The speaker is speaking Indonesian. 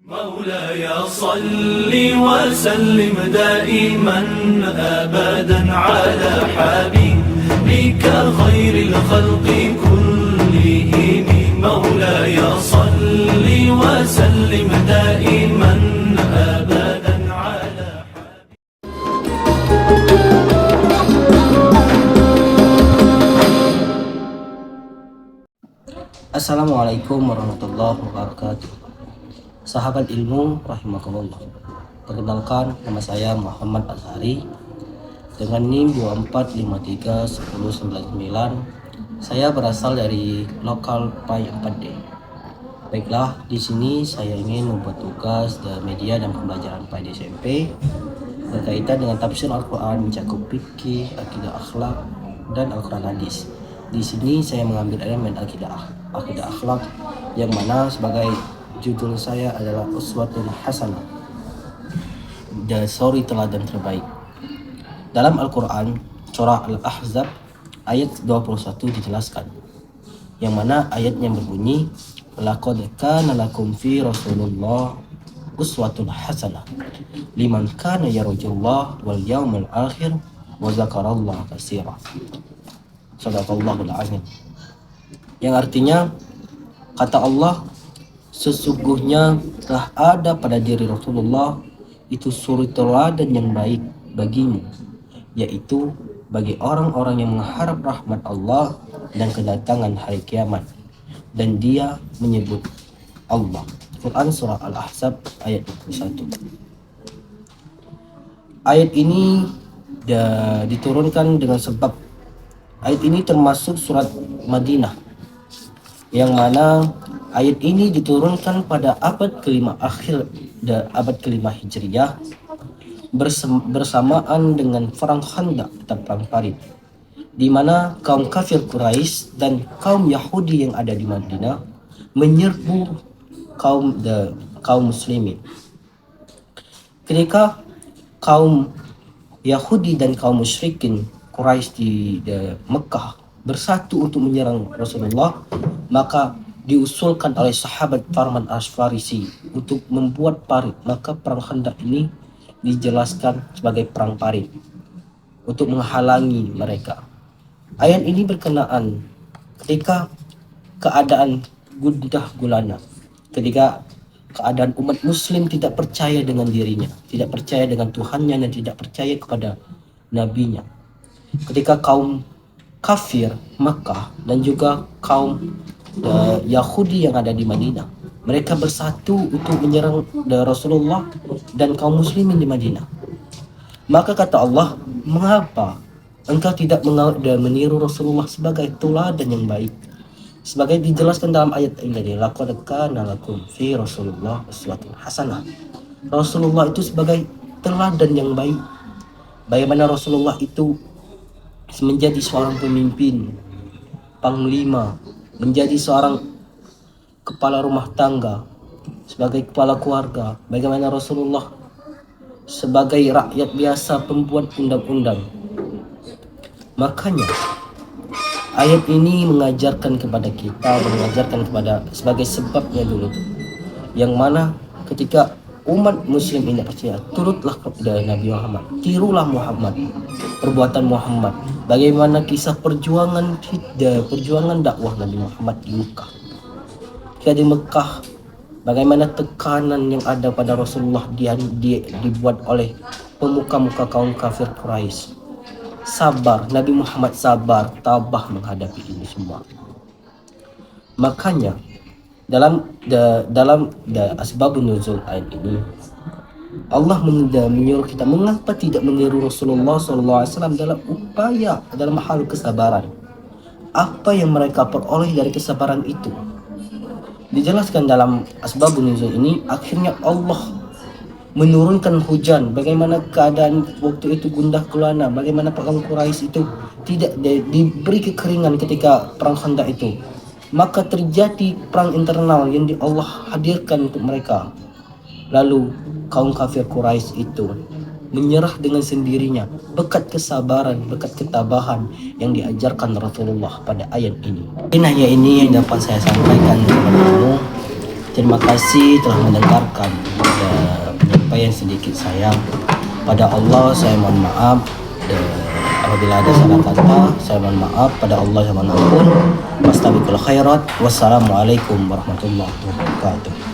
مولاي صل وسلم دائما أبدا على حبيبك خير الخلق كلهم. مولاي صل وسلم دائما أبدا على Assalamualaikum warahmatullahi wabarakatuh. Sahabat ilmu rahimakumullah. Perkenalkan, nama saya Muhammad Azhari dengan NIM 24531099. Saya berasal dari lokal PAI 4D. Baiklah, di sini saya ingin membuat tugas media dan pembelajaran PAI di SMP berkaitan dengan tafsir Al-Quran, mencakup fikih, akidah akhlak, dan Al-Quran hadis. Di sini saya mengambil elemen akidah akhlak, yang mana sebagai judul saya adalah Uswatun Hasanah, suri teladan terbaik. Dalam Al-Quran surah Al-Ahzab ayat 21 dijelaskan, yang mana ayatnya berbunyi, laqad kana lakum fi Rasulullah uswatun hasanah liman kana yarjullah wal yawmal akhir wa zakarallaha katsira. Shadaqallahul azim. Yang artinya, kata Allah, sesungguhnya telah ada pada diri Rasulullah itu suri teladan yang baik bagimu, yaitu bagi orang-orang yang mengharap rahmat Allah dan kedatangan hari kiamat. Dan dia menyebut Allah. Quran surah Al-Ahzab ayat 21. Ayat ini diturunkan dengan sebab ayat ini termasuk surat Madinah, yang mana ayat ini diturunkan pada abad kelima akhir dan abad kelima Hijriyah bersamaan dengan perang Khandaq atau perang Parit, di mana kaum kafir Quraisy dan kaum Yahudi yang ada di Madinah menyerbu kaum muslimin. Ketika kaum Yahudi dan kaum musyrikin Quraisy di Mekah bersatu untuk menyerang Rasulullah, maka diusulkan oleh sahabat Farman As-Farisi untuk membuat parit. Maka perang Khandaq ini dijelaskan sebagai perang parit untuk menghalangi mereka. Ayat ini berkenaan ketika keadaan gundah gulana, ketika keadaan umat muslim tidak percaya dengan dirinya, tidak percaya dengan Tuhannya, dan tidak percaya kepada nabinya. Ketika kaum kafir Makkah dan juga kaum Yahudi yang ada di Madinah, mereka bersatu untuk menyerang Rasulullah dan kaum muslimin di Madinah. Maka kata Allah, mengapa engkau tidak meniru Rasulullah sebagai teladan yang baik? Sebagai dijelaskan dalam ayat ini, laqad kana lakum fi Rasulullah uswatun hasanah. Rasulullah itu sebagai teladan yang baik. Bagaimana Rasulullah itu menjadi seorang pemimpin, panglima, menjadi seorang kepala rumah tangga, sebagai kepala keluarga. Bagaimana Rasulullah sebagai rakyat biasa, pembuat undang-undang. Makanya ayat ini mengajarkan kepada kita, sebagai sebabnya dulu, yang mana ketika umat muslim ini percaya, turutlah kepada Nabi Muhammad, tirulah Muhammad, perbuatan Muhammad. Bagaimana kisah perjuangan dakwah Nabi Muhammad di Mekah. Ketika di Mekah, bagaimana tekanan yang ada pada Rasulullah dibuat oleh pemuka-muka kaum kafir Quraisy. Sabar, Nabi Muhammad sabar, tabah menghadapi ini semua. Makanya dalam asbabun nuzul ayat ini, Allah menyuruh kita mengapa tidak meniru Rasulullah SAW dalam hal kesabaran. Apa yang mereka peroleh dari kesabaran itu dijelaskan dalam asbabun nuzul ini. Akhirnya Allah menurunkan hujan. Bagaimana keadaan waktu itu gundah gulana, bagaimana perang Quraisy itu tidak diberi kekeringan ketika perang Khandaq itu. Maka terjadi perang internal yang Allah hadirkan untuk mereka. Lalu kaum kafir Quraisy itu menyerah dengan sendirinya berkat kesabaran, berkat ketabahan yang diajarkan Rasulullah pada ayat ini. Hanya ini yang dapat saya sampaikan kepada kamu. Terima kasih telah mendengarkan penyampaian sedikit saya. Pada Allah saya mohon maaf. Apabila ada salah kata, saya mohon maaf. Pada Allah saya mohon ampun. Wastabiqul khairat. Wassalamualaikum warahmatullahi wabarakatuh.